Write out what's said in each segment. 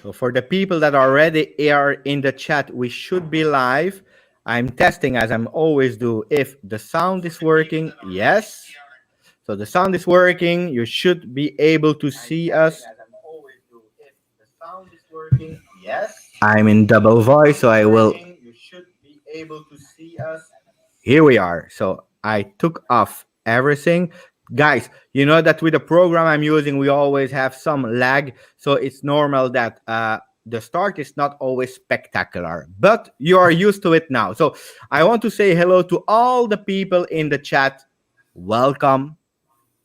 So for the people that already are in the chat, we should be live. I'm testing as I'm always do if the sound is working. Yes. So the sound is working. You should be able to see us. Yes. I'm in double voice, so I will. You should be able to see us. Here we are. So I took off everything. Guys, you know that with the program I'm using, we always have some lag. So it's normal that the start is not always spectacular, but you are used to it now. So I want to say hello to all the people in the chat. Welcome.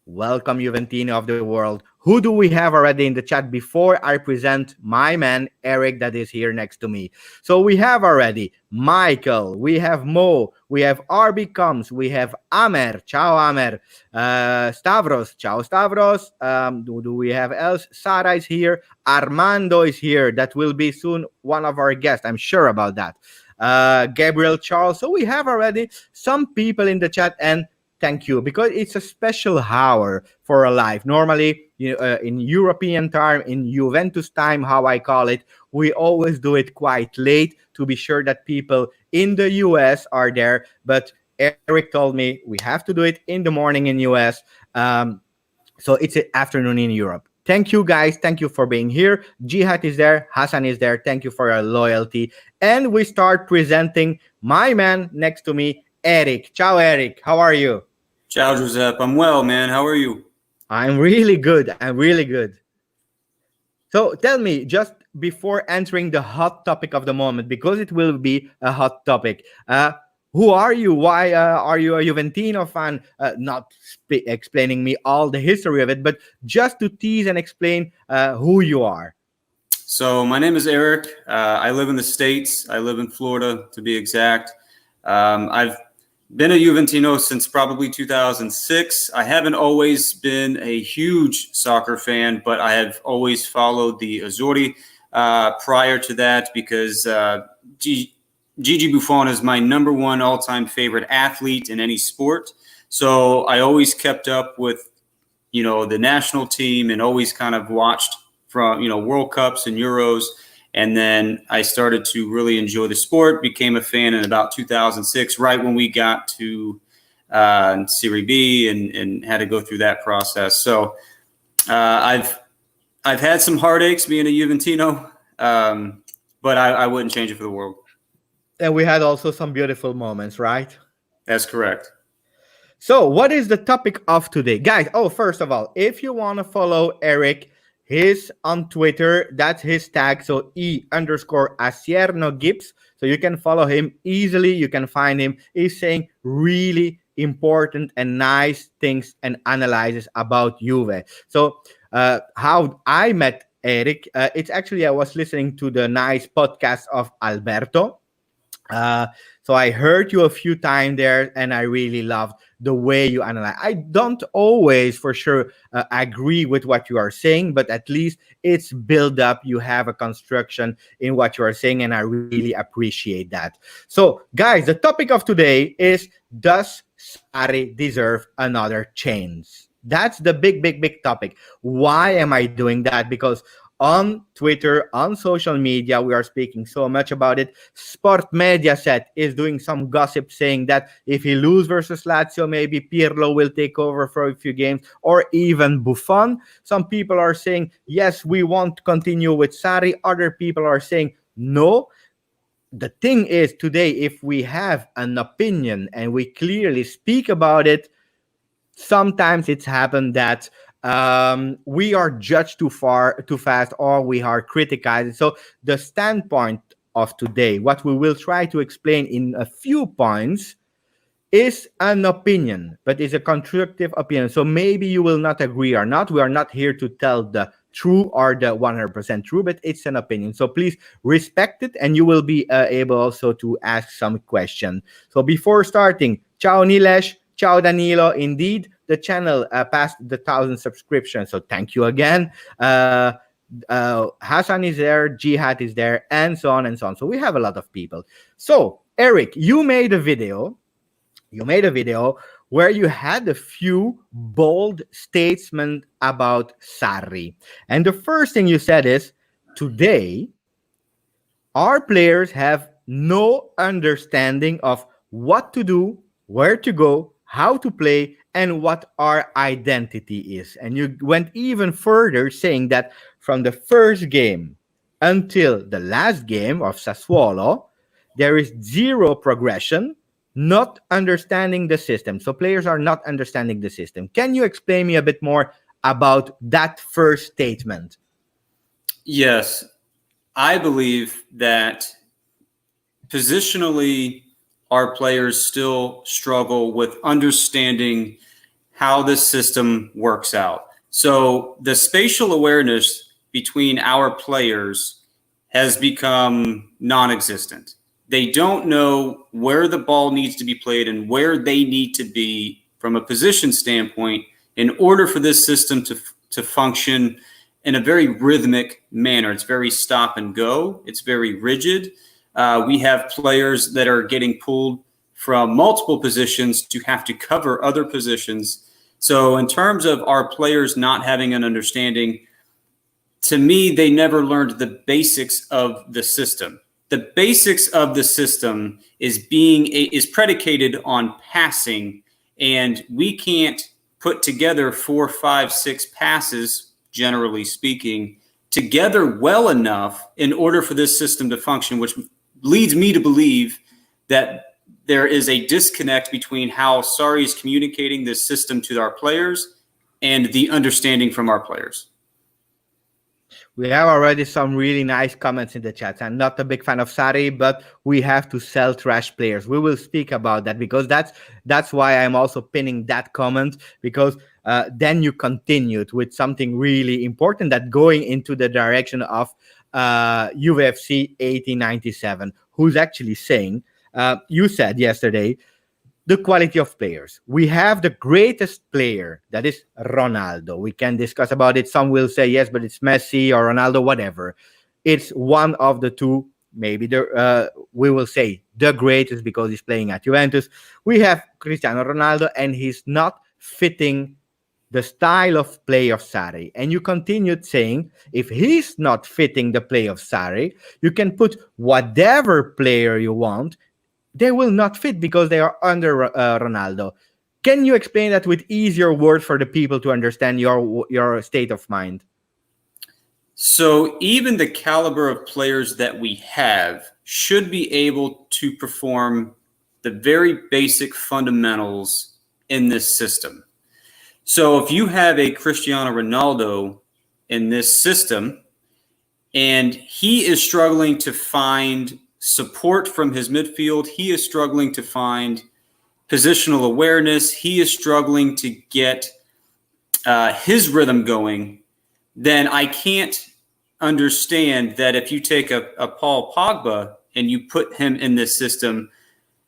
Welcome, Juventini of the world. Who do we have already in the chat before I present my man, Eric, that is here next to me? So we have already Michael, we have Mo, we have RB Comes, we have Amer, ciao Amer, Stavros, ciao Stavros. Do we have else? Sarah is here, Armando is here. That will be soon one of our guests, I'm sure about that. Gabriel Charles. So we have already some people in the chat, and thank you, because it's a special hour for a live. Normally, in European time, in Juventus time, how I call it, we always do it quite late to be sure that people in the US are there. But Eric told me we have to do it in the morning in US. So it's an afternoon in Europe. Thank you, guys. Thank you for being here. Jihad is there. Hassan is there. Thank you for your loyalty. And we start presenting my man next to me, Eric. Ciao, Eric. How are you? Ciao, Giuseppe. I'm well, man. How are you? I'm really good. I'm really good. So tell me, just before entering the hot topic of the moment, because it will be a hot topic, who are you? Why are you a Juventino fan? Not explaining me all the history of it, but just to tease and explain who you are. So my name is Eric. I live in the States. I live in Florida, to be exact. I've been a Juventino since probably 2006. I haven't always been a huge soccer fan, but I have always followed the Azzurri prior to that because Gigi Buffon is my number one all-time favorite athlete in any sport. So I always kept up with, the national team and always kind of watched from, World Cups and Euros. And then I started to really enjoy the sport, became a fan in about 2006, right when we got to Serie B and had to go through that process. So I've had some heartaches being a Juventino, but I wouldn't change it for the world. And we had also some beautiful moments, right? That's correct. So what is the topic of today? Guys, first of all, if you want to follow Eric, he's on Twitter. That's his tag. So E_Acierno Gibbs. So you can follow him easily. You can find him. He's saying really important and nice things and analyses about Juve. So how I met Eric, it's actually I was listening to the nice podcast of Alberto. So I heard you a few times there, and I really loved the way you analyze. I don't always, for sure, agree with what you are saying, but at least it's built up. You have a construction in what you are saying, and I really appreciate that. So, guys, the topic of today is, does Sarri deserve another chance? That's the big topic. Why am I doing that? Because on Twitter, on social media, we are speaking so much about it. Sport Mediaset is doing some gossip saying that if he loses versus Lazio, maybe Pirlo will take over for a few games, or even Buffon. Some people are saying, yes, we want to continue with Sarri. Other people are saying, no. The thing is, today, if we have an opinion and we clearly speak about it, sometimes it's happened that we are judged too fast, or we are criticized. So the standpoint of today, what we will try to explain in a few points, is an opinion, but it's a constructive opinion. So maybe you will not agree or not. We are not here to tell the true or the 100% true, but it's an opinion. So please respect it, and you will be able also to ask some questions. So before starting, ciao Nilesh, ciao Danilo. Indeed, the channel passed the 1,000 subscriptions, so thank you again. Hassan is there, Jihad is there, and so on and so on. So we have a lot of people. So Eric, you made a video where you had a few bold statements about Sarri. And the first thing you said is, today, our players have no understanding of what to do, where to go, how to play, and what our identity is. And you went even further, saying that from the first game until the last game of Sassuolo, there is zero progression, not understanding the system. So players are not understanding the system. Can you explain me a bit more about that first statement? Yes, I believe that positionally, our players still struggle with understanding how the system works out. So the spatial awareness between our players has become non-existent. They don't know where the ball needs to be played and where they need to be from a position standpoint in order for this system to function in a very rhythmic manner. It's very stop and go. It's very rigid. We have players that are getting pulled from multiple positions to have to cover other positions. So in terms of our players not having an understanding, to me, they never learned the basics of the system. The basics of the system is predicated on passing, and we can't put together 4, 5, 6 passes, generally speaking, together well enough in order for this system to function, which leads me to believe that there is a disconnect between how Sarri is communicating this system to our players and the understanding from our players. We have already some really nice comments in the chat. I'm not a big fan of Sarri, but we have to sell trash players. We will speak about that because that's why I'm also pinning that comment, because then you continued with something really important that going into the direction of UFC 1897, who's actually saying, you said yesterday, the quality of players. We have the greatest player, that is Ronaldo. We can discuss about it. Some will say, yes, but it's Messi or Ronaldo, whatever. It's one of the two, maybe we will say the greatest because he's playing at Juventus. We have Cristiano Ronaldo, and he's not fitting the style of play of Sarri. And you continued saying, if he's not fitting the play of Sarri, you can put whatever player you want, they will not fit because they are under Ronaldo. Can you explain that with easier words for the people to understand your state of mind? So even the caliber of players that we have should be able to perform the very basic fundamentals in this system. So if you have a Cristiano Ronaldo in this system and he is struggling to find support from his midfield, he is struggling to find positional awareness, he is struggling to get his rhythm going, then I can't understand that if you take a Paul Pogba and you put him in this system,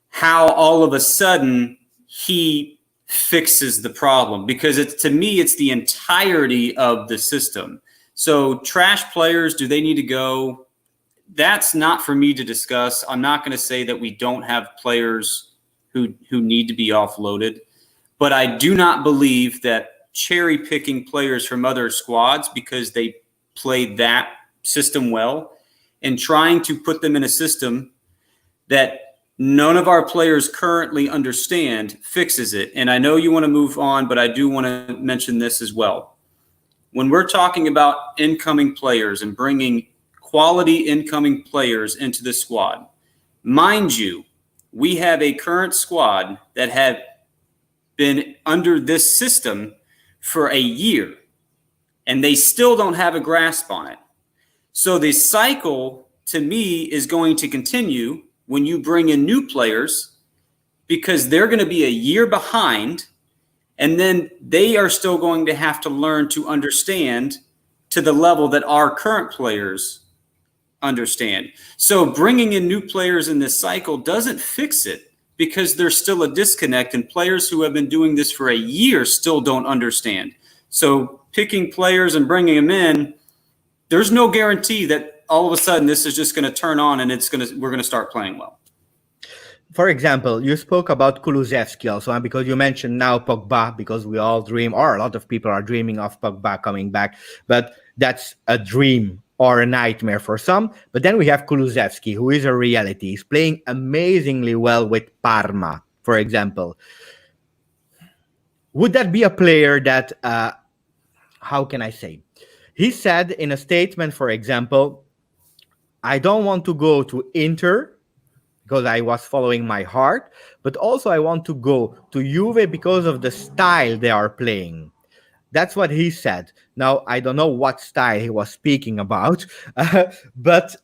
how all of a sudden he fixes the problem. Because to me, it's the entirety of the system. So trash players, do they need to go? That's not for me to discuss. I'm not going to say that we don't have players who need to be offloaded, but I do not believe that cherry picking players from other squads because they play that system well and trying to put them in a system that none of our players currently understand fixes it. And I know you want to move on, but I do want to mention this as well. When we're talking about incoming players and bringing quality incoming players into the squad, mind you, we have a current squad that have been under this system for a year and they still don't have a grasp on it. So the cycle to me is going to continue when you bring in new players because they're going to be a year behind, and then they are still going to have to learn to understand to the level that our current players understand. So bringing in new players in this cycle doesn't fix it because there's still a disconnect, and players who have been doing this for a year still don't understand. So picking players and bringing them in, there's no guarantee that all of a sudden this is just going to turn on and we're going to start playing well. For example, you spoke about Kulusevski also, and because you mentioned now Pogba, because we all dream, or a lot of people are dreaming of Pogba coming back, but that's a dream or a nightmare for some. But then we have Kulusevski, who is a reality. He's playing amazingly well with Parma, for example. Would that be a player that, how can I say? He said in a statement, for example, I don't want to go to Inter because I was following my heart, but also I want to go to Juve because of the style they are playing. That's what he said. Now, I don't know what style he was speaking about, but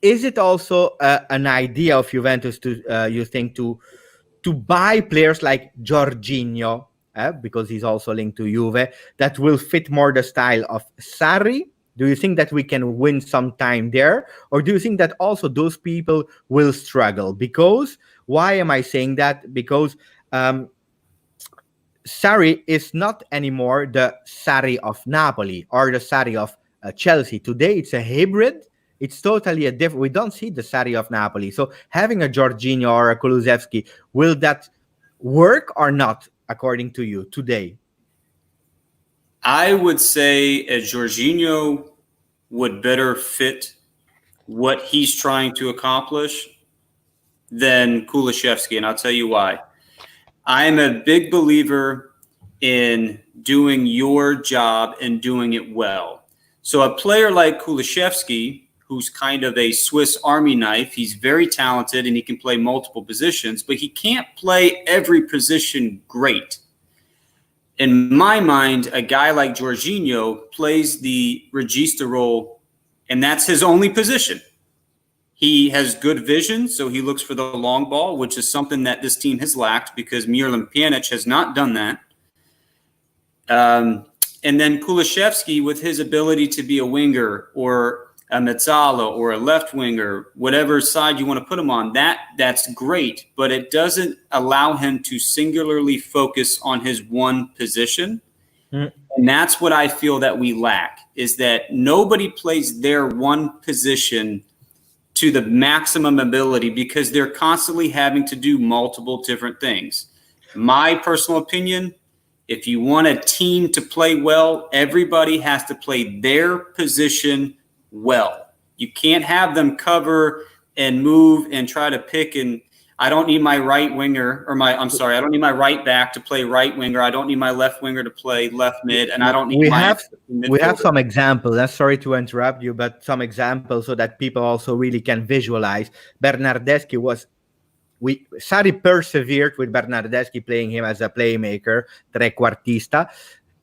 is it also an idea of Juventus to, you think, to buy players like Jorginho, because he's also linked to Juve, that will fit more the style of Sarri? Do you think that we can win some time there? Or do you think that also those people will struggle? Because, why am I saying that? Because Sarri is not anymore the Sarri of Napoli or the Sarri of Chelsea. Today, it's a hybrid. It's totally a different. We don't see the Sarri of Napoli. So having a Jorginho or a Kulusevski, will that work or not, according to you, today? I would say a Jorginho would better fit what he's trying to accomplish than Kulusevski, and I'll tell you why. I'm a big believer in doing your job and doing it well. So a player like Kulusevski, who's kind of a Swiss Army knife, he's very talented and he can play multiple positions, but he can't play every position great. In my mind, a guy like Jorginho plays the regista role, and that's his only position. He has good vision, so he looks for the long ball, which is something that this team has lacked because Miralem Pjanic has not done that. And then Kulusevski, with his ability to be a winger or a mezzala or a left winger, whatever side you want to put him on, that's great, but it doesn't allow him to singularly focus on his one position. And that's what I feel that we lack, is that nobody plays their one position to the maximum ability because they're constantly having to do multiple different things. My personal opinion, if you want a team to play well, everybody has to play their position well. You can't have them cover and move and try to pick, and I don't need my right winger I don't need my right back to play right winger. I don't need my left winger to play left mid, and I don't need we have some examples. I'm sorry to interrupt you, but some examples so that people also really can visualize. Bernardeschi Sarri persevered with Bernardeschi, playing him as a playmaker, trequartista.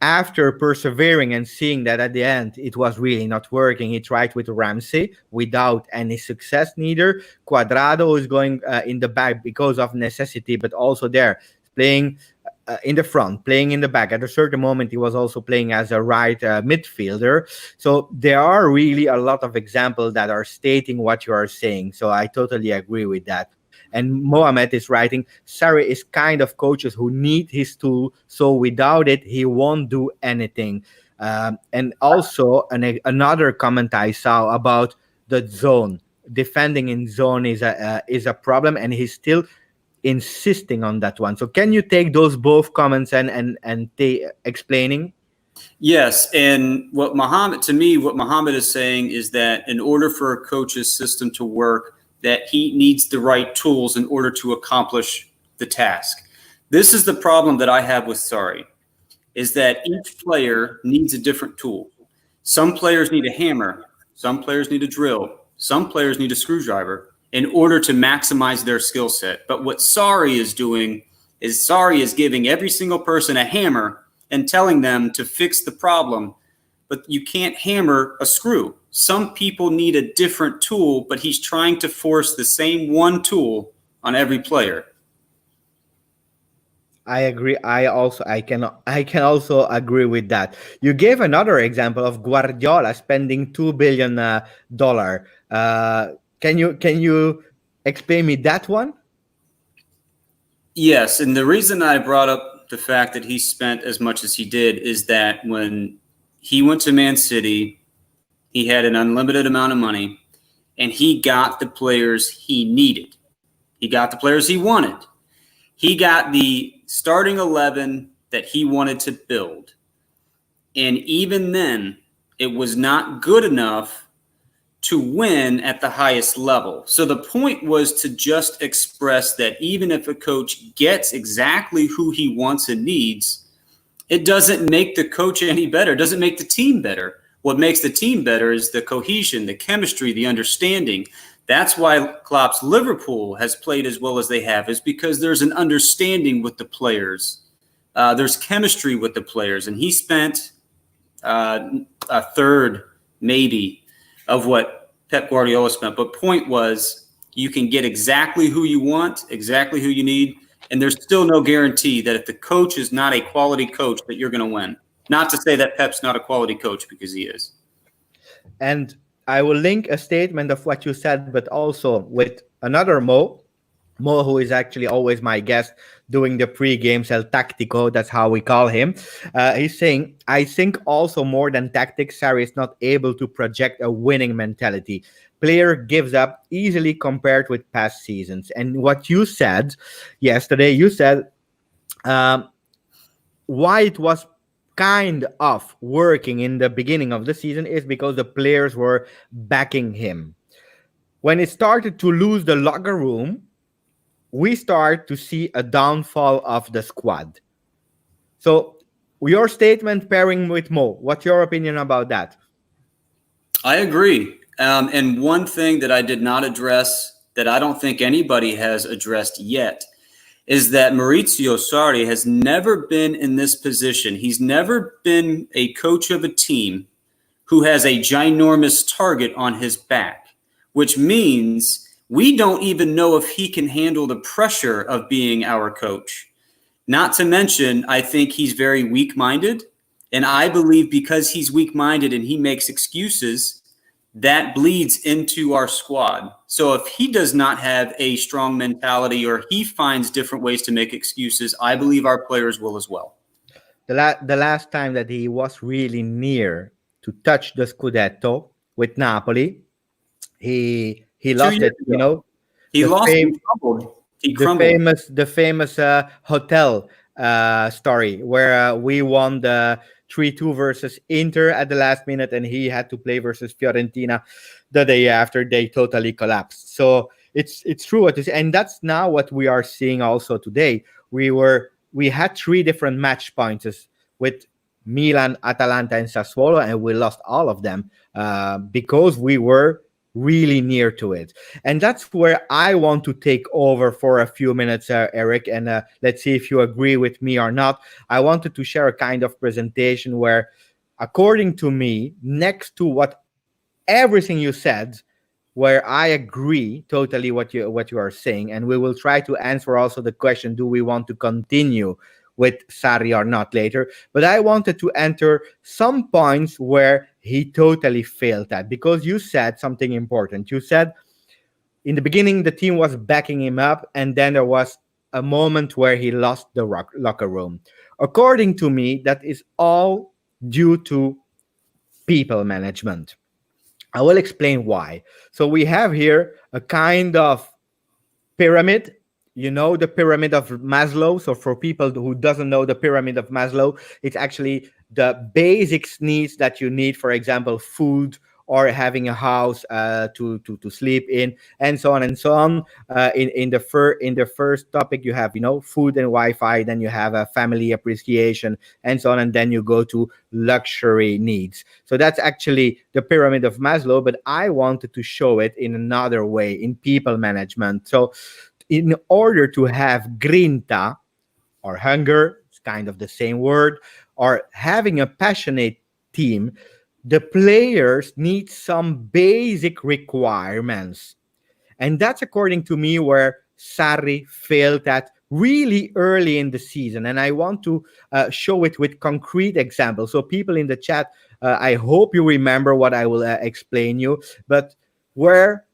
After persevering and seeing that at the end it was really not working, he tried with Ramsey without any success. Neither Cuadrado is going in the back because of necessity, but also there playing in the front, playing in the back. At a certain moment, he was also playing as a right midfielder. So there are really a lot of examples that are stating what you are saying. So I totally agree with that. And Mohamed is writing, Sarri is kind of coaches who need his tool, so without it, he won't do anything. And also another comment I saw about the zone. Defending in zone is a problem, and he's still insisting on that one. So can you take those both comments and explaining? Yes, and what Mohamed is saying is that in order for a coach's system to work, that he needs the right tools in order to accomplish the task. This is the problem that I have with Sarri, is that each player needs a different tool. Some players need a hammer, some players need a drill, some players need a screwdriver in order to maximize their skill set. But what Sarri is doing is Sarri is giving every single person a hammer and telling them to fix the problem, but you can't hammer a screw. Some people need a different tool, but he's trying to force the same one tool on every player. I agree. I can also agree with that. You gave another example of Guardiola spending $2 billion. Can you explain me that one? Yes, and the reason I brought up the fact that he spent as much as he did is that when he went to Man City, he had an unlimited amount of money, and he got the players he needed. He got the players he wanted. He got the starting 11 that he wanted to build. And even then, it was not good enough to win at the highest level. So the point was to just express that even if a coach gets exactly who he wants and needs, it doesn't make the coach any better. It doesn't make the team better. What makes the team better is the cohesion, the chemistry, the understanding. That's why Klopp's Liverpool has played as well as they have, is because there's an understanding with the players. There's chemistry with the players. And he spent a third, maybe, of what Pep Guardiola spent. But point was, you can get exactly who you want, exactly who you need, and there's still no guarantee that if the coach is not a quality coach that you're going to win. Not to say that Pep's not a quality coach, because he is. And I will link a statement of what you said, but also with another Mo, who is actually always my guest doing the pre-games, El Tactico, that's how we call him. He's saying, I think also more than tactics, Sarri is not able to project a winning mentality. Player gives up easily compared with past seasons. And what you said yesterday, you said why it was kind of working in the beginning of the season is because the players were backing him. When it started to lose the locker room, we start to see a downfall of the squad. So your statement pairing with Mo, what's your opinion about that? I agree. And one thing that I did not address that I don't think anybody has addressed yet is that Maurizio Sarri has never been in this position. He's never been a coach of a team who has a ginormous target on his back, which means we don't even know if he can handle the pressure of being our coach. Not to mention, I think he's very weak-minded. And I believe because he's weak-minded and he makes excuses, that bleeds into our squad. So if he does not have a strong mentality or he finds different ways to make excuses, I believe our players will as well. The last time that he was really near to touch the Scudetto with Napoli, he lost it, you know. He lost. He crumbled. He crumbled. The famous hotel story where we won the 3-2 versus Inter at the last minute, and he had to play versus Fiorentina the day after. They totally collapsed. So it's true what is, and that's now what we are seeing also today. We had 3 different match points with Milan, Atalanta, and Sassuolo, and we lost all of them because we were really near to it. And that's where I want to take over for a few minutes, Eric, and let's see if you agree with me or not. I wanted to share a kind of presentation where, according to me, next to what everything you said, where I agree totally what you are saying, and we will try to answer also the question, do we want to continue with Sarri or not later? But I wanted to enter some points where he totally failed at, because you said something important. You said in the beginning the team was backing him up, and then there was a moment where he lost the locker room. According to me, that is all due to people management. I will explain why. So we have here a kind of pyramid. You know the pyramid of Maslow. So for people who doesn't know the pyramid of Maslow, it's actually the basic needs that you need. For example, food, or having a house to sleep in, and so on and so on. In the first topic, you have food and Wi-Fi. Then you have a family appreciation, and so on, and then you go to luxury needs. So that's actually the pyramid of Maslow. But I wanted to show it in another way, in people management. So in order to have grinta, or hunger, it's kind of the same word, or having a passionate team, the players need some basic requirements. And that's, according to me, where Sarri failed at really early in the season. And I want to show it with concrete examples. So people in the chat, I hope you remember what I will explain you. But where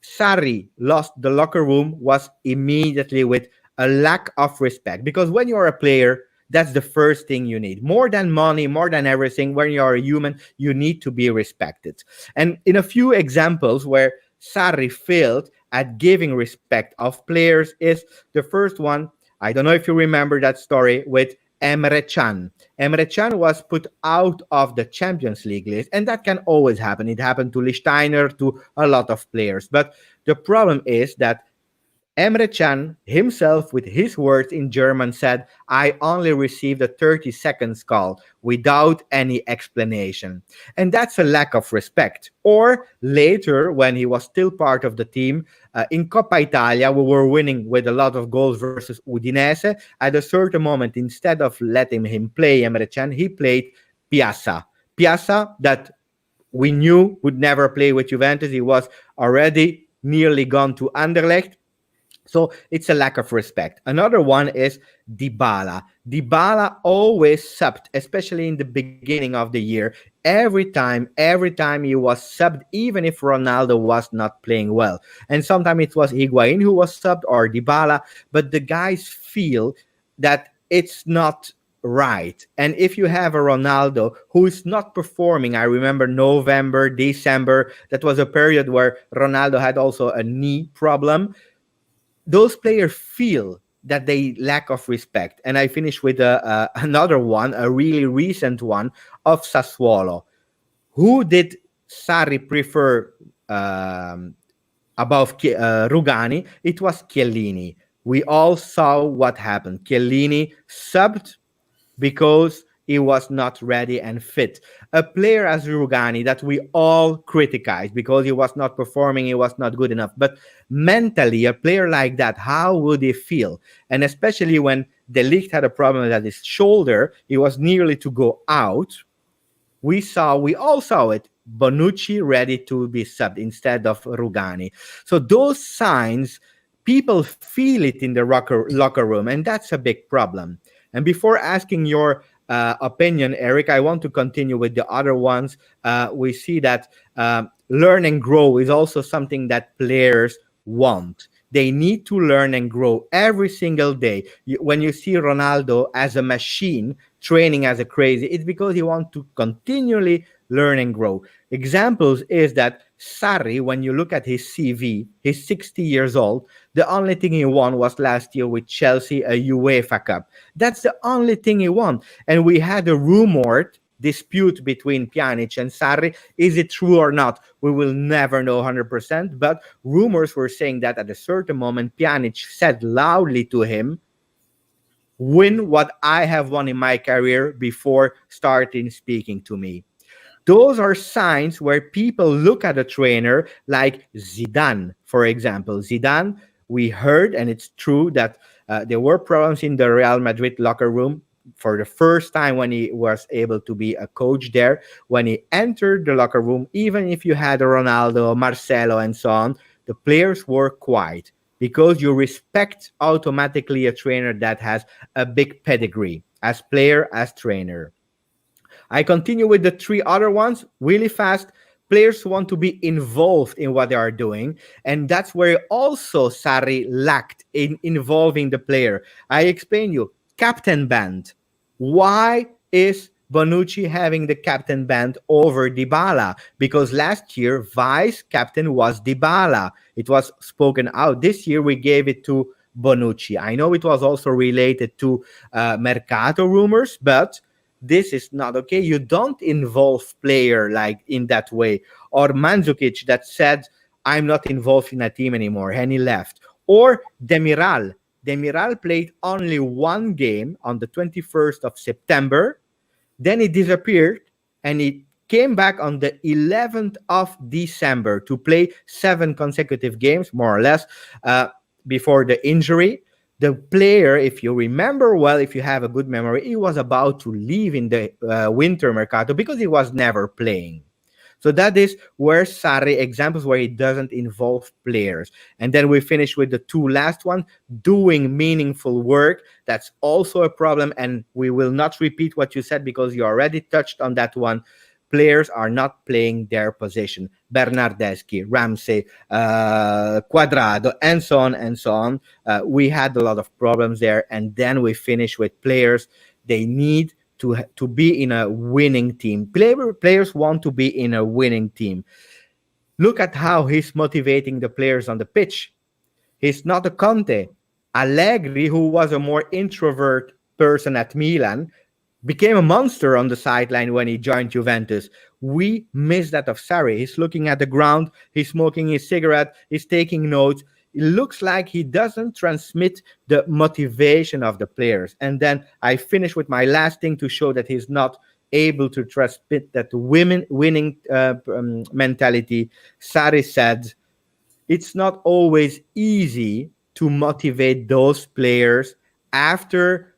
Sarri lost the locker room was immediately with a lack of respect. Because when you're a player, that's the first thing you need. More than money, more than everything, when you're a human, you need to be respected. And in a few examples where Sarri failed at giving respect of players is the first one. I don't know if you remember that story with Emre Can. Emre Can was put out of the Champions League list, and that can always happen. It happened to Lichtsteiner, to a lot of players. But the problem is that Emre Can himself, with his words in German, said, I only received a 30 seconds call without any explanation. And that's a lack of respect. Or later, when he was still part of the team, in Coppa Italia, we were winning with a lot of goals versus Udinese. At a certain moment, instead of letting him play Emre Can, he played Piazza. Piazza, that we knew would never play with Juventus. He was already nearly gone to Anderlecht. So it's a lack of respect. Another one is Dybala. Dybala always subbed, especially in the beginning of the year. Every time he was subbed, even if Ronaldo was not playing well. And sometimes it was Higuain who was subbed or Dybala, but the guys feel that it's not right. And if you have a Ronaldo who is not performing, I remember November, December, that was a period where Ronaldo had also a knee problem. Those players feel that they lack of respect. And I finish with another one, a really recent one of Sassuolo. Who did Sarri prefer above Rugani? It was Chiellini. We all saw what happened. Chiellini subbed because he was not ready and fit. A player as Rugani that we all criticize because he was not performing, he was not good enough. But mentally, a player like that, how would he feel? And especially when De Ligt had a problem with his shoulder, he was nearly to go out. We all saw it. Bonucci ready to be subbed instead of Rugani. So those signs, people feel it in the locker room, and that's a big problem. And before asking your opinion, Eric, I want to continue with the other ones. We see that learn and grow is also something that players want. They need to learn and grow every single day. When you see Ronaldo as a machine training as a crazy, it's because he wants to continually learn and grow. Examples is that Sarri, when you look at his CV, he's 60 years old. The only thing he won was last year with Chelsea, a UEFA Cup. That's the only thing he won. And we had a rumored dispute between Pjanic and Sarri. Is it true or not? We will never know 100%. But rumors were saying that at a certain moment, Pjanic said loudly to him, win what I have won in my career before starting speaking to me. Those are signs where people look at a trainer like Zidane, for example. Zidane, we heard, and it's true, that there were problems in the Real Madrid locker room for the first time when he was able to be a coach there. When he entered the locker room, even if you had Ronaldo, Marcelo, and so on, the players were quiet because you respect automatically a trainer that has a big pedigree as player, as trainer. I continue with the three other ones really fast. Players want to be involved in what they are doing. And that's where also Sarri lacked in involving the player. I explain you. Captain band. Why is Bonucci having the captain band over Dybala? Because last year, vice captain was Dybala. It was spoken out. This year, we gave it to Bonucci. I know it was also related to Mercato rumors, but this is not okay. You don't involve player like in that way. Or Mandzukic that said, I'm not involved in a team anymore, and he left. Or Demiral. Demiral played only one game on the 21st of September. Then he disappeared, and he came back on the 11th of December to play 7 consecutive games, more or less, before the injury. The player, if you remember well, if you have a good memory, he was about to leave in the winter mercato because he was never playing. So that is where Sarri, examples where he doesn't involve players. And then we finish with the two last ones, doing meaningful work. That's also a problem. And we will not repeat what you said because you already touched on that one. Players are not playing their position. Bernardeschi, Ramsey, Cuadrado, and so on and so on. We had a lot of problems there. And then we finish with players. They need to be in a winning team. Players want to be in a winning team. Look at how he's motivating the players on the pitch. He's not a Conte. Allegri, who was a more introvert person at Milan, became a monster on the sideline when he joined Juventus. We miss that of Sarri. He's looking at the ground, he's smoking his cigarette, he's taking notes. It looks like he doesn't transmit the motivation of the players. And then I finish with my last thing to show that he's not able to transmit that winning mentality. Sarri said, it's not always easy to motivate those players after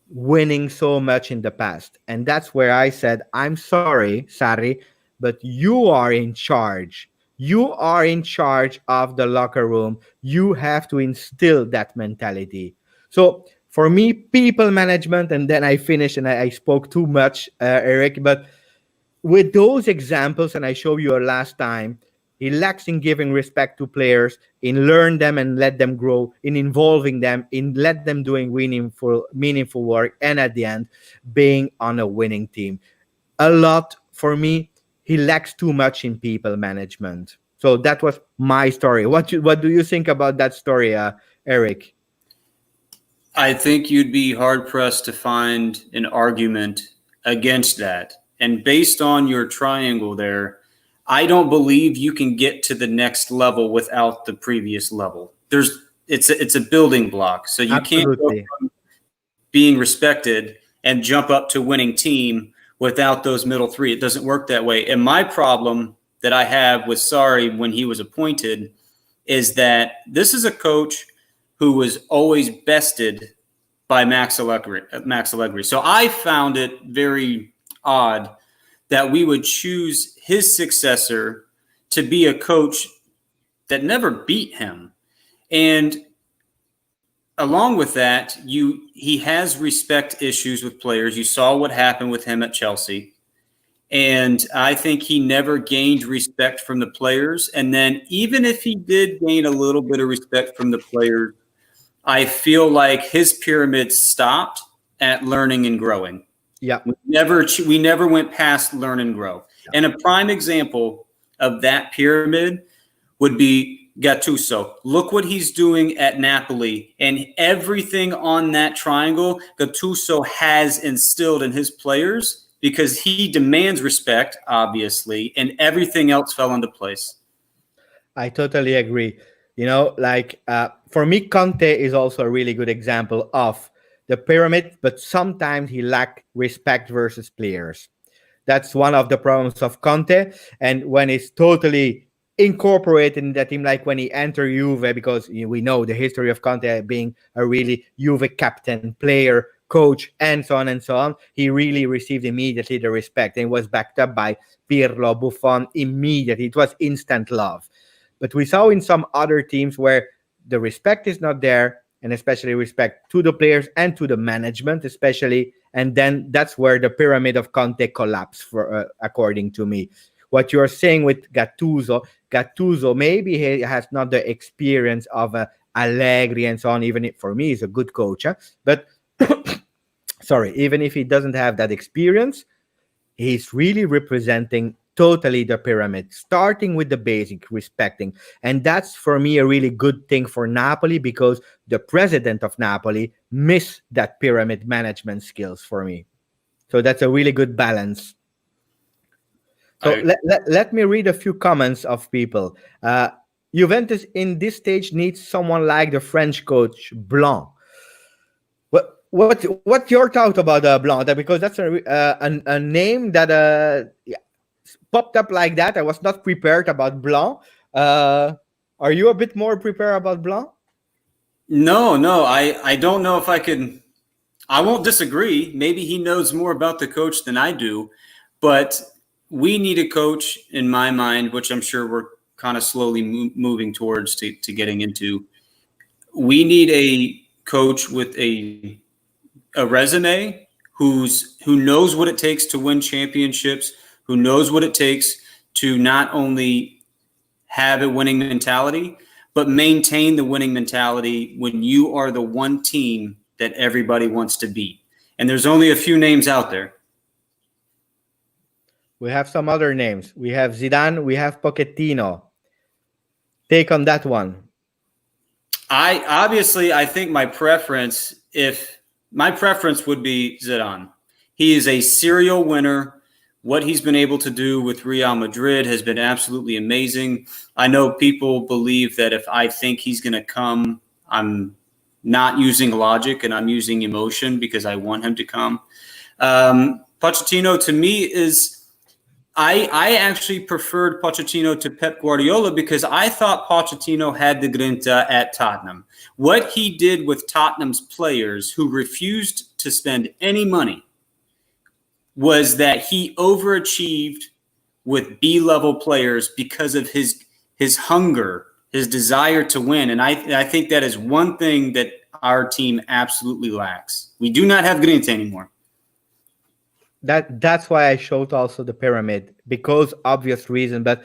winning so much in the past. And that's where I said, I'm sorry, Sarri, but you are in charge. You are in charge of the locker room. You have to instill that mentality. So for me, people management, and then I finished and I spoke too much, Eric, but with those examples, and I showed you last time, he lacks in giving respect to players, in learn them and let them grow, in involving them, in let them doing meaningful work, and at the end, being on a winning team. A lot for me, he lacks too much in people management. So that was my story. What do you think about that story, Eric? I think you'd be hard pressed to find an argument against that. And based on your triangle there, I don't believe you can get to the next level without the previous level. It's a building block. So you Absolutely. can't go from being respected and jump up to winning team without those middle three. It doesn't work that way. And my problem that I have with Sarri when he was appointed is that this is a coach who was always bested by Max Allegri. So I found it very odd that we would choose his successor to be a coach that never beat him. And along with that, he has respect issues with players. You saw what happened with him at Chelsea. And I think he never gained respect from the players. And then even if he did gain a little bit of respect from the players, I feel like his pyramid stopped at learning and growing. Yeah. We never went past learn and grow. Yeah. And a prime example of that pyramid would be Gattuso. Look what he's doing at Napoli, and everything on that triangle Gattuso has instilled in his players because he demands respect, obviously, and everything else fell into place. I totally agree. For me, Conte is also a really good example of the pyramid, but sometimes he lacks respect versus players. That's one of the problems of Conte. And when he's totally incorporated in that team, like when he entered Juve, because we know the history of Conte being a really Juve captain, player, coach, and so on, he really received immediately the respect and was backed up by Pirlo, Buffon immediately. It was instant love. But we saw in some other teams where the respect is not there, and especially respect to the players and to the management, especially. And then that's where the pyramid of Conte collapsed, according to me. What you're saying with Gattuso, maybe he has not the experience of Allegri and so on. Even if, for me, he's a good coach. But, even if he doesn't have that experience, he's really representing totally the pyramid, starting with the basic, respecting. And that's, for me, a really good thing for Napoli, because the president of Napoli missed that pyramid management skills for me. So that's a really good balance. So let me read a few comments of people. Juventus in this stage needs someone like the French coach Blanc. What's your thought about Blanc? Because that's a name that popped up like that. I was not prepared about Blanc. Are you a bit more prepared about Blanc? No. I don't know if I could. I won't disagree. Maybe he knows more about the coach than I do, but we need a coach, in my mind, which I'm sure we're kind of slowly moving towards to getting into. We need a coach with a resume who knows what it takes to win championships, who knows what it takes to not only have a winning mentality, but maintain the winning mentality when you are the one team that everybody wants to beat. And there's only a few names out there. We have some other names. We have Zidane, we have Pochettino. Take on that one. I think my preference, if my preference would be Zidane. He is a serial winner. What he's been able to do with Real Madrid has been absolutely amazing. I know people believe that if I think he's going to come, I'm not using logic and I'm using emotion because I want him to come. Pochettino to me is I actually preferred Pochettino to Pep Guardiola because I thought Pochettino had the grinta at Tottenham. What he did with Tottenham's players who refused to spend any money was that he overachieved with B-level players because of his hunger, his desire to win. And I think that is one thing that our team absolutely lacks. We do not have grinta anymore. That's why I showed also the pyramid, because obvious reason. But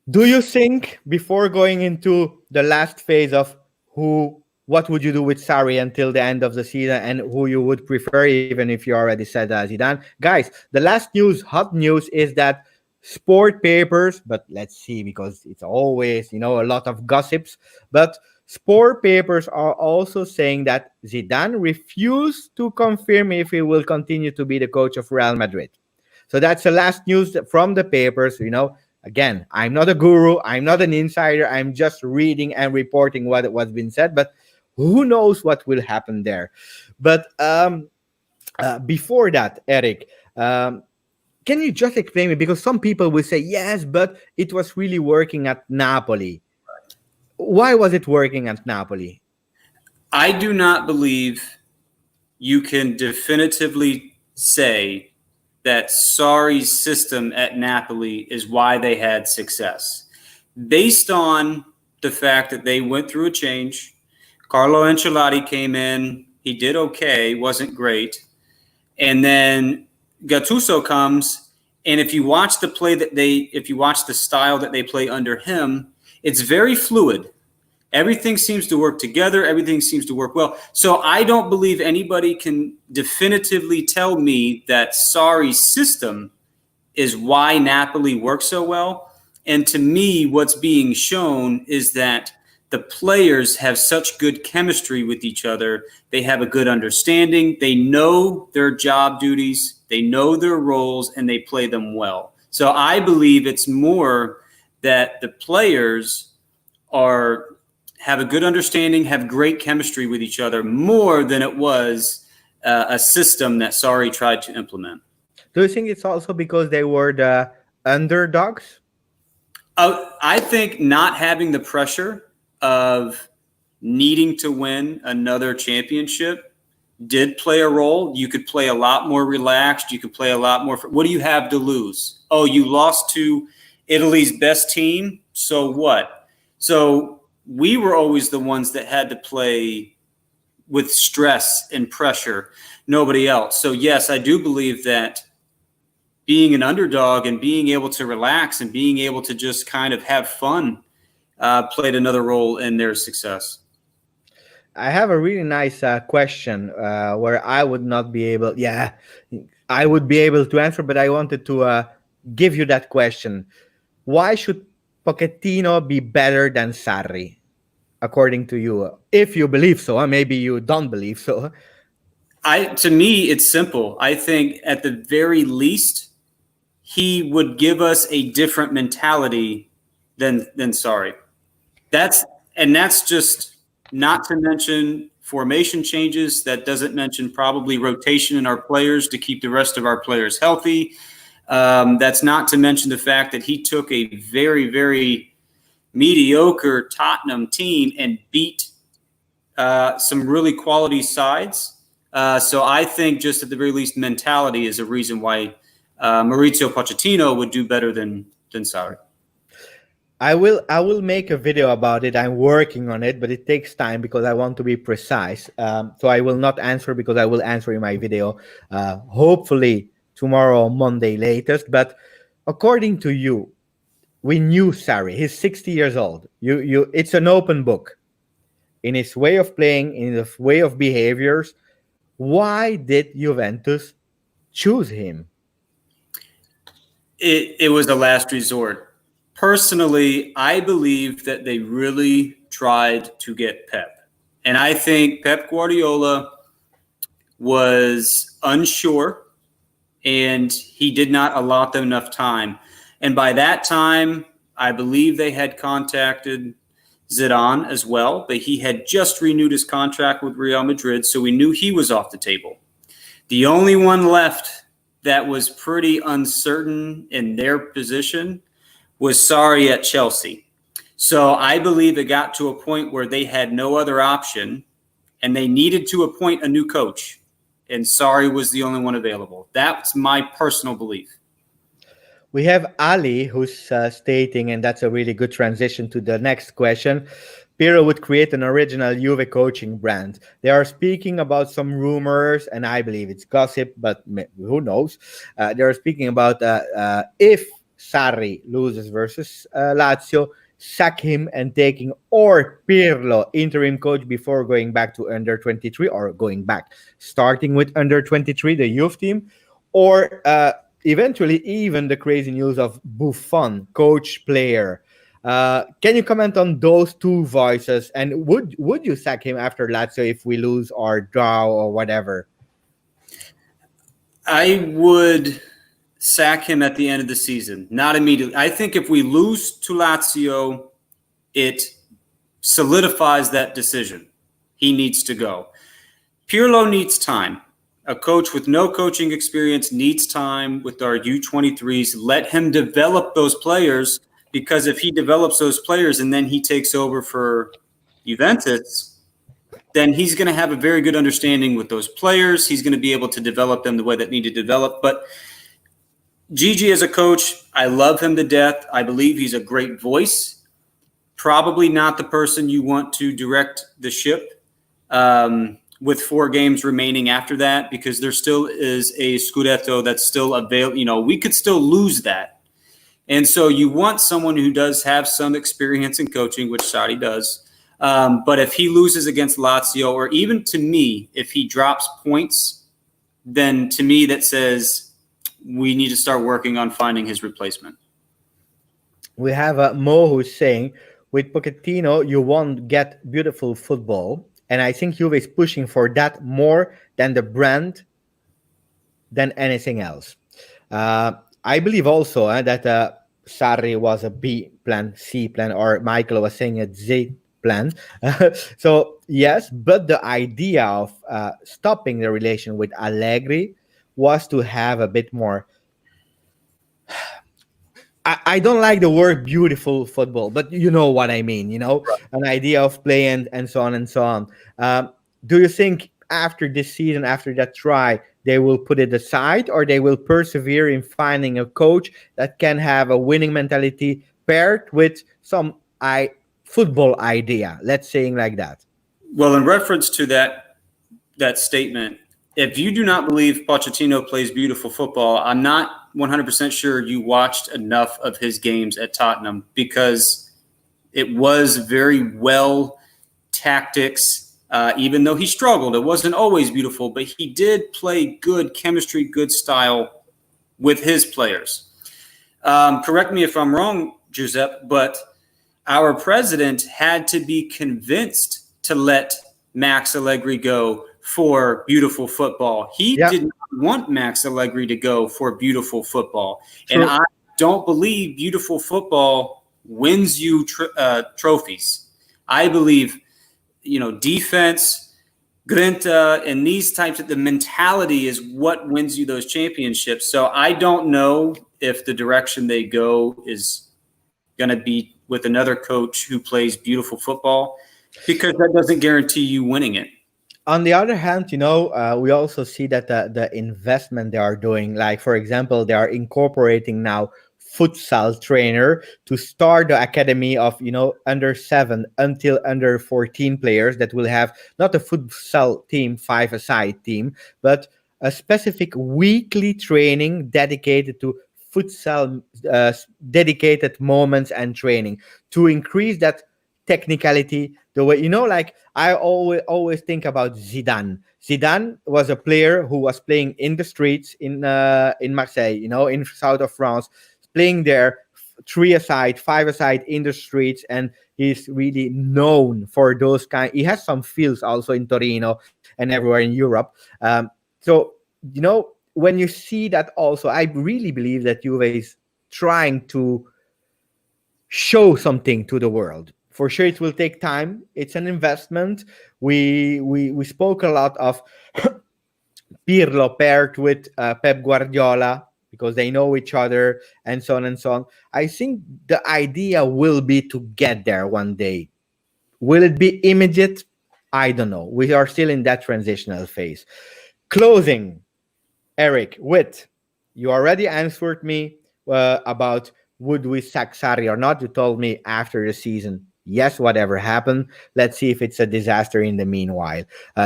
do you think, before going into the last phase of what would you do with Sarri until the end of the season and who you would prefer, even if you already said Zidane? Guys, the last hot news is that sport papers, but let's see, because it's always, a lot of gossips, but sport papers are also saying that Zidane refused to confirm if he will continue to be the coach of Real Madrid. So that's the last news from the papers. Again, I'm not a guru, I'm not an insider, I'm just reading and reporting what's been said, but who knows what will happen there. But before that, Eric, can you just explain me, because some people will say, yes, but it was really working at Napoli. Why was it working at Napoli? I do not believe you can definitively say that Sarri's system at Napoli is why they had success. Based on the fact that they went through a change, Carlo Ancelotti came in, he did okay, wasn't great. And then Gattuso comes, and if you watch the style that they play under him, it's very fluid. Everything seems to work together. Everything seems to work well. So I don't believe anybody can definitively tell me that Sarri's system is why Napoli works so well. And to me, what's being shown is that the players have such good chemistry with each other. They have a good understanding. They know their job duties. They know their roles, and they play them well. So I believe it's more that the players have a good understanding, have great chemistry with each other, more than it was a system that Sarri tried to implement. Do you think it's also because they were the underdogs? I think not having the pressure of needing to win another championship did play a role. You could play a lot more relaxed. You could play a lot more. What do you have to lose? Oh, you lost to Italy's best team. So what? So we were always the ones that had to play with stress and pressure, nobody else. So yes, I do believe that being an underdog and being able to relax and being able to just kind of have fun played another role in their success. I have a really nice question where I would not be able, I would be able to answer, but I wanted to give you that question. Why should Pochettino be better than Sarri, according to you? If you believe so, maybe you don't believe so. To me, it's simple. I think at the very least, he would give us a different mentality than Sarri. That's just not to mention formation changes. That doesn't mention probably rotation in our players to keep the rest of our players healthy. That's not to mention the fact that he took a very, very mediocre Tottenham team and beat some really quality sides. So I think just at the very least, mentality is a reason why Maurizio Pochettino would do better than Sarri. I will make a video about it. I'm working on it, but it takes time because I want to be precise. So I will not answer because I will answer in my video, hopefully tomorrow, Monday latest. But according to you, we knew Sarri. He's 60 years old. It's an open book in his way of playing, in his way of behaviors. Why did Juventus choose him? It was the last resort. Personally, I believe that they really tried to get Pep. And I think Pep Guardiola was unsure, and he did not allot them enough time. And by that time, I believe they had contacted Zidane as well, but he had just renewed his contract with Real Madrid, so we knew he was off the table. The only one left that was pretty uncertain in their position was Sarri at Chelsea. So I believe it got to a point where they had no other option, and they needed to appoint a new coach, and Sarri was the only one available. That's my personal belief. We have Ali who's stating, and that's a really good transition to the next question. Pirlo would create an original Juve coaching brand. They are speaking about some rumors, and I believe it's gossip, but who knows? They are speaking about if Sarri loses versus Lazio, sack him and taking or Pirlo interim coach before going back to under 23 or going back starting with under 23 the youth team, or eventually even the crazy news of Buffon coach player. Can you comment on those two voices, and would you sack him after Lazio if we lose or draw or whatever? I would sack him at the end of the season, not immediately. I think if we lose to Lazio, it solidifies that decision. He needs to go. Pirlo needs time. A coach with no coaching experience needs time with our U23s. Let him develop those players, because if he develops those players and then he takes over for Juventus, then he's going to have a very good understanding with those players. He's going to be able to develop them the way that need to develop. But Gigi as a coach, I love him to death. I believe he's a great voice. Probably not the person you want to direct the ship with 4 games remaining after that, because there still is a Scudetto that's still available. We could still lose that. And so you want someone who does have some experience in coaching, which Sarri does. But if he loses against Lazio, or even to me, if he drops points, then to me that says we need to start working on finding his replacement. We have Mo who's saying, with Pochettino, you won't get beautiful football. And I think Juve is pushing for that more than the brand, than anything else. I believe also that Sarri was a B plan, C plan, or Michael was saying a Z plan. So, yes, but the idea of stopping the relation with Allegri was to have a bit more. I don't like the word beautiful football, but you know what I mean, Right. An idea of play and so on and so on. Do you think after this season, after that try, they will put it aside, or they will persevere in finding a coach that can have a winning mentality paired with some football idea? Let's say like that. Well, in reference to that statement, if you do not believe Pochettino plays beautiful football, I'm not 100% sure you watched enough of his games at Tottenham, because it was very well tactics. Even though he struggled, it wasn't always beautiful, but he did play good chemistry, good style with his players. Correct me if I'm wrong, Giuseppe, but our president had to be convinced to let Max Allegri go for beautiful football. He did not want Max Allegri to go for beautiful football. True. And I don't believe beautiful football wins you trophies. I believe, defense, grinta, and these types of the mentality is what wins you those championships. So I don't know if the direction they go is going to be with another coach who plays beautiful football, because that doesn't guarantee you winning it. On the other hand, we also see that the investment they are doing, like, for example, they are incorporating now futsal trainer to start the academy of, under 7 until under 14 players that will have not a futsal team, 5-a-side team, but a specific weekly training dedicated to futsal, dedicated moments and training to increase that technicality. The way, like, I always think about Zidane. Zidane was a player who was playing in the streets in Marseille, in south of France, playing there 3-a-side, 5-a-side in the streets, and he's really known for those kind. He has some fields also in Torino, and everywhere in Europe. So, when you see that also, I really believe that Juve is trying to show something to the world. For sure, it will take time. It's an investment. We spoke a lot of Pirlo paired with Pep Guardiola because they know each other and so on and so on. I think the idea will be to get there one day. Will it be immediate? I don't know. We are still in that transitional phase. Closing, Eric, you already answered me about would we sack Sarri or not. You told me after the season, yes, whatever happened. Let's see if it's a disaster in the meanwhile.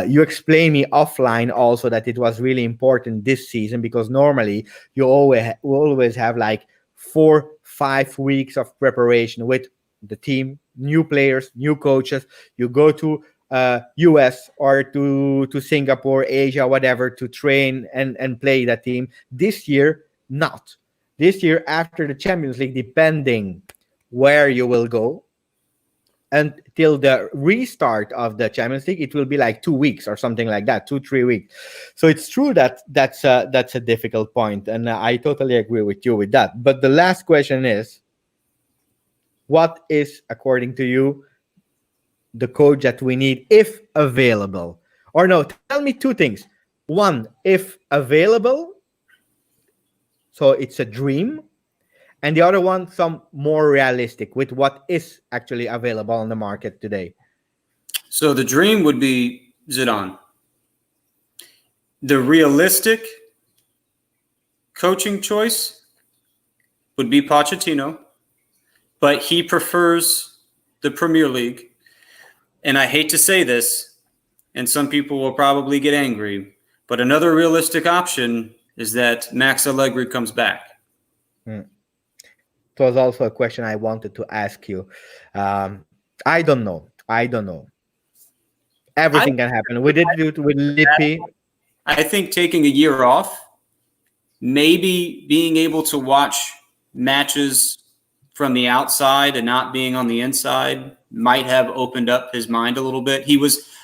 You explained me offline also that it was really important this season because normally you always have like 4-5 weeks of preparation with the team, new players, new coaches. You go to US or to Singapore, Asia, whatever, to train and play that team. This year, not. This year, after the Champions League, depending where you will go, until the restart of the Champions League, it will be like 2 weeks or something like that, 2-3 weeks. So it's true that that's a difficult point, and I totally agree with you with that. But the last question is, what is, according to you, the coach that we need if available? Or no, tell me two things. One, if available, so it's a dream, and the other one, some more realistic with what is actually available on the market today. So the dream would be Zidane. The realistic coaching choice would be Pochettino, but he prefers the Premier League. And I hate to say this, and some people will probably get angry, but another realistic option is that Max Allegri comes back. It was also a question I wanted to ask you. I don't know. Everything can happen. We did it with Lippi. I think taking a year off, maybe being able to watch matches from the outside and not being on the inside might have opened up his mind a little bit.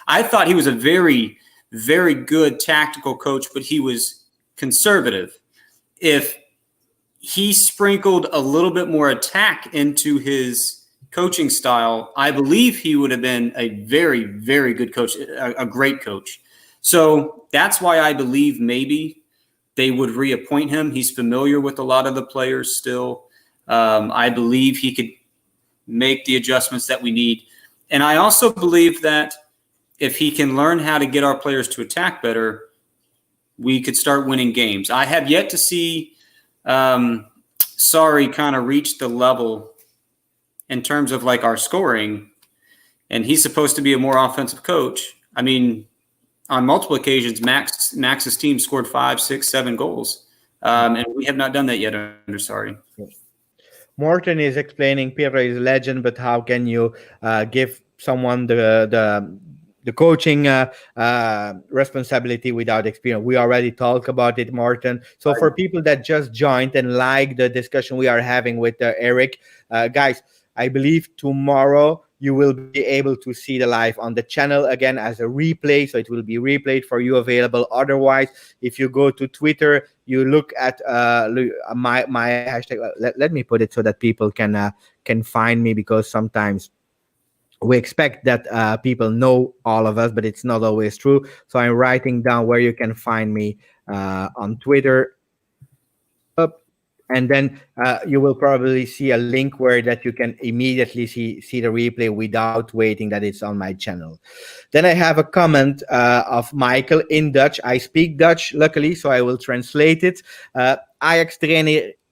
I thought he was a very, very good tactical coach, but he was conservative. If he sprinkled a little bit more attack into his coaching style, I believe he would have been a very, very good coach, a great coach. So that's why I believe maybe they would reappoint him. He's familiar with a lot of the players still. I believe he could make the adjustments that we need. And I also believe that if he can learn how to get our players to attack better, we could start winning games. I have yet to see Sarri kind of reach the level in terms of like our scoring, and he's supposed to be a more offensive coach. I mean, on multiple occasions, Max's team scored 5, 6, 7 goals, and we have not done that yet under Sarri. Morton is explaining Pirlo is a legend, but how can you give someone the coaching responsibility without experience? We already talked about it, Morton. So for people that just joined and like the discussion we are having with Eric, guys, I believe tomorrow you will be able to see the live on the channel again as a replay. So it will be replayed for you available. Otherwise, if you go to Twitter, you look at my hashtag. Let me put it so that people can find me, because sometimes we expect that people know all of us, but it's not always true. So I'm writing down where you can find me on Twitter. And then you will probably see a link where that you can immediately see the replay without waiting that it's on my channel. Then I have a comment of Michael in Dutch. I speak Dutch, luckily, so I will translate it.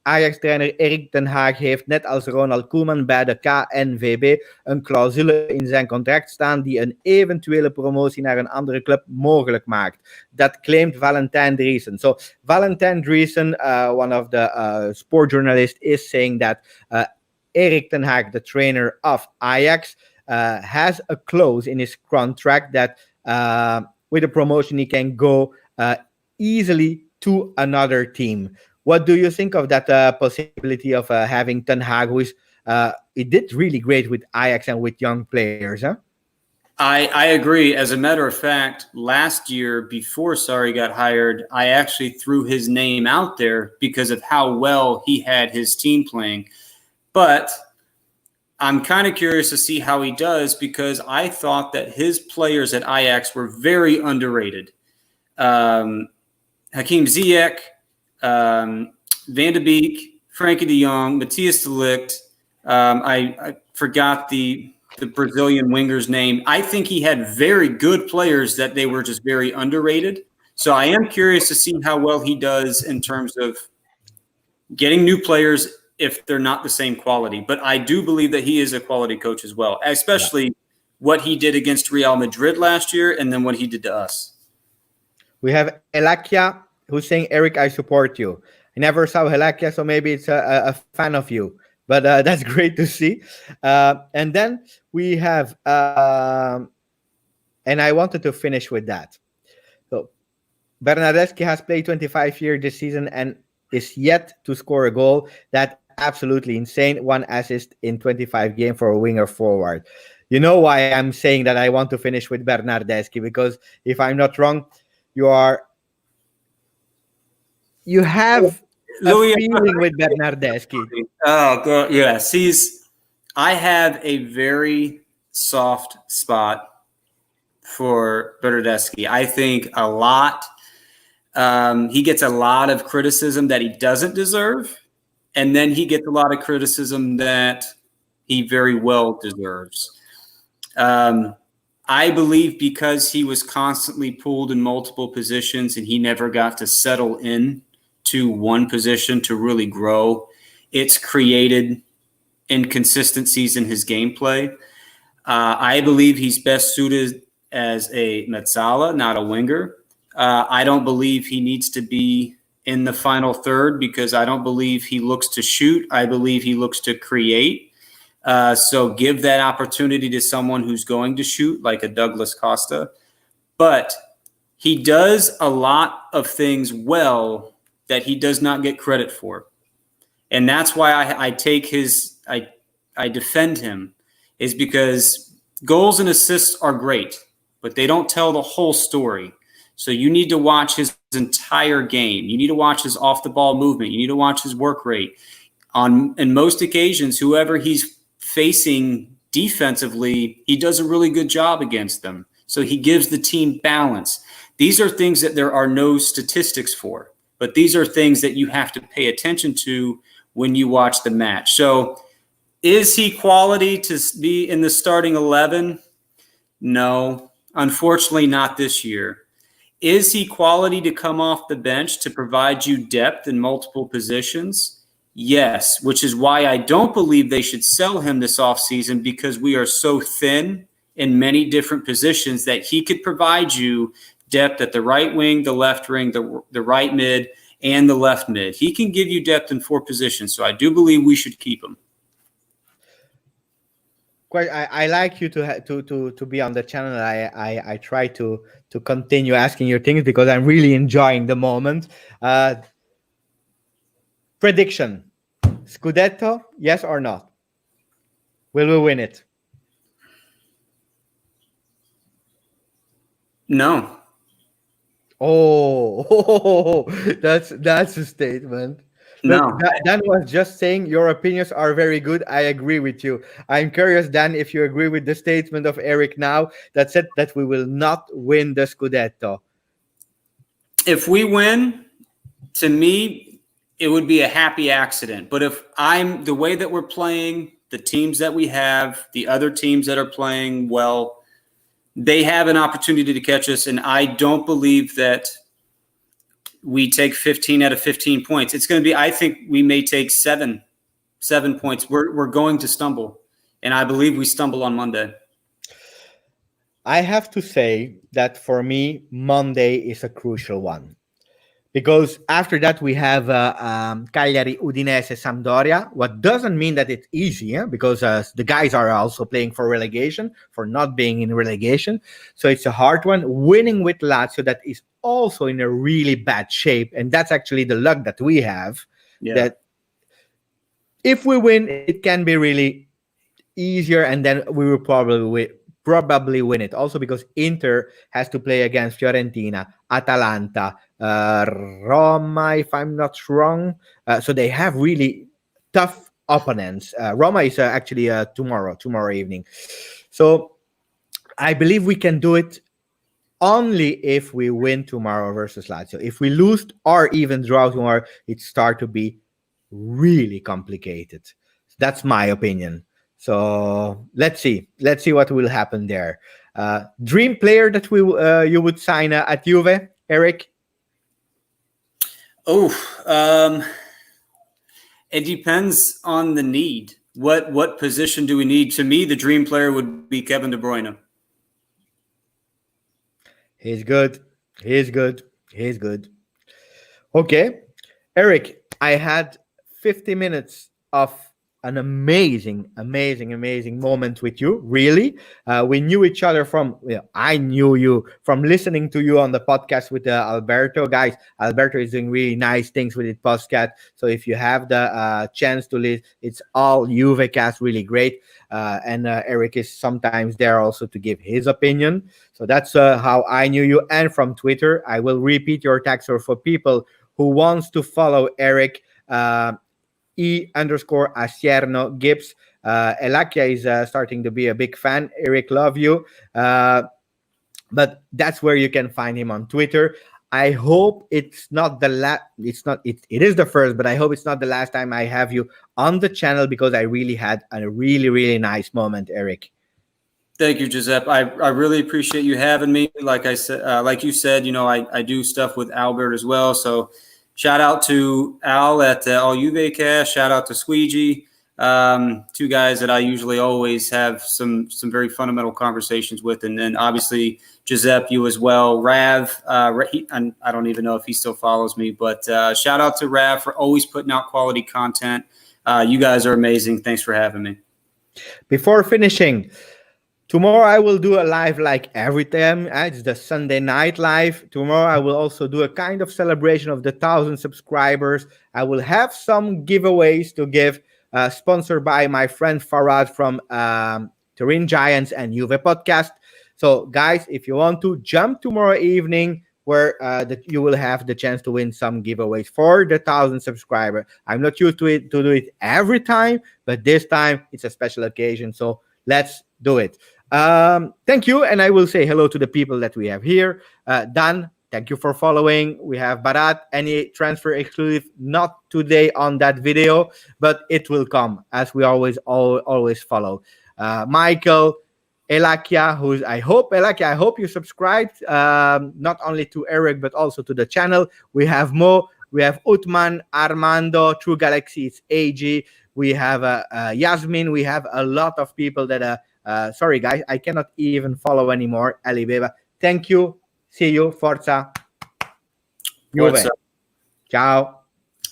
Ajax-trainer Erik ten Hag heeft net als Ronald Koeman bij de KNVB een clausule in zijn contract staan die een eventuele promotie naar een andere club mogelijk maakt. Dat claimed Valentijn Driessen. So Valentijn Driessen, one of the sport journalists, is saying that Erik ten Hag, the trainer of Ajax, has a clause in his contract that with a promotion he can go easily to another team. What do you think of that possibility of having Ten Hag, who is he did really great with Ajax and with young players, huh? I agree. As a matter of fact, last year before Sarri got hired, I actually threw his name out there because of how well he had his team playing. But I'm kind of curious to see how he does because I thought that his players at Ajax were very underrated. Hakim Ziyech, Van de Beek, Frankie de Jong, Matthias de Ligt. I forgot the Brazilian winger's name. I think he had very good players that they were just very underrated. So I am curious to see how well he does in terms of getting new players if they're not the same quality. But I do believe that he is a quality coach as well, especially what he did against Real Madrid last year and then what he did to us. We have Elakia who's saying, Eric, I support you. I never saw Elakia, so maybe it's a fan of you. But that's great to see. And then we have, and I wanted to finish with that. So Bernardeschi has played 25 years this season and is yet to score a goal. That's absolutely insane. 1 assist in 25 games for a winger forward. You know why I'm saying that I want to finish with Bernardeschi? Because if I'm not wrong, you have a feeling with Bernardeschi. Oh, God, yes. I have a very soft spot for Bernardeschi. I think a lot. He gets a lot of criticism that he doesn't deserve, and then he gets a lot of criticism that he very well deserves. I believe because he was constantly pulled in multiple positions and he never got to settle in to one position to really grow, it's created inconsistencies in his gameplay. I believe he's best suited as a mezzala, not a winger. I don't believe he needs to be in the final third because I don't believe he looks to shoot. I believe he looks to create. So give that opportunity to someone who's going to shoot, like a Douglas Costa. But he does a lot of things well that he does not get credit for. And that's why I defend him, is because goals and assists are great, but they don't tell the whole story. So you need to watch his entire game. You need to watch his off-the-ball movement. You need to watch his work rate. In most occasions, whoever he's facing defensively, he does a really good job against them. So he gives the team balance. These are things that there are no statistics for, but these are things that you have to pay attention to when you watch the match. So is he quality to be in the starting 11? No, unfortunately not this year. Is he quality to come off the bench to provide you depth in multiple positions? Yes, which is why I don't believe they should sell him this offseason, because we are so thin in many different positions that he could provide you depth at the right wing, the left wing, the right mid, and the left mid. He can give you depth in 4 positions, so I do believe we should keep him. I like you to be on the channel. I try to continue asking you things because I'm really enjoying the moment. Prediction: Scudetto, yes or not? Will we win it? No. Oh, that's a statement. No. Dan was just saying your opinions are very good. I agree with you. I'm curious, Dan, if you agree with the statement of Eric now that said that we will not win the Scudetto. If we win, to me, it would be a happy accident. But if the way that we're playing, the teams that we have, the other teams that are playing well, they have an opportunity to catch us. And I don't believe that we take 15 out of 15 points. It's going to be, I think we may take 7 points. We're going to stumble. And I believe we stumble on Monday. I have to say that for me, Monday is a crucial one. Because after that, we have Cagliari, Udinese, Sampdoria. What doesn't mean that it's easy, because the guys are also playing for relegation, for not being in relegation. So it's a hard one. Winning with Lazio, that is also in a really bad shape. And that's actually the luck that we have. Yeah. That if we win, it can be really easier. And then we will probably probably win it. Also because Inter has to play against Fiorentina, Atalanta, Roma, if I'm not wrong. So they have really tough opponents. Roma is actually tomorrow evening. So I believe we can do it only if we win tomorrow versus Lazio. If we lose or even draw tomorrow, it starts to be really complicated. That's my opinion. So let's see what will happen there. Dream player that you would sign at Juve, Eric? It depends on the need. What position do we need? To me, the dream player would be Kevin De Bruyne. He's good. Okay, Eric, I had 50 minutes of an amazing moment with you. Really, we knew each other from. I knew you from listening to you on the podcast with Alberto. Guys, Alberto is doing really nice things with his podcast. So if you have the chance to listen, it's all Juve cast, really great. And Eric is sometimes there also to give his opinion. So that's how I knew you. And from Twitter, I will repeat your tag for people who wants to follow Eric. E_Acierno Gibbs. Elakia is starting to be a big fan. Eric, love you. But that's where you can find him on Twitter. I hope it's not the last. It is the first, but I hope it's not the last time I have you on the channel, because I really had a really nice moment, Eric. Thank you, Giuseppe. I really appreciate you having me. Like I said, like you said, I do stuff with Albert as well. So shout out to Al at All Juve Cast. Shout out to Squeegee. Two guys that I usually always have some very fundamental conversations with. And then obviously Giuseppe, you as well. Rav, and I don't even know if he still follows me, but shout out to Rav for always putting out quality content. You guys are amazing. Thanks for having me. Before finishing, tomorrow I will do a live like every time. It's the Sunday night live. Tomorrow I will also do a kind of celebration of the 1,000 subscribers. I will have some giveaways to give, sponsored by my friend Farad from Turin Giants and Juve Podcast. So guys, if you want to jump tomorrow evening, where you will have the chance to win some giveaways for the 1,000 subscribers. I'm not used to do it every time, but this time it's a special occasion. So let's do it. Thank you, and I will say hello to the people that we have here. Dan, thank you for following. We have Barat, any transfer exclusive, not today on that video, but it will come, as we always follow. Michael, Elakia, I hope you subscribed, not only to Eric, but also to the channel. We have Mo, we have Utman, Armando, True Galaxy, it's AG. We have Yasmin. We have a lot of people that sorry, guys, I cannot even follow anymore. Alibaba. Thank you. See you. Forza. Juve. What's up? Ciao.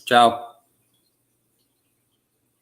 Ciao.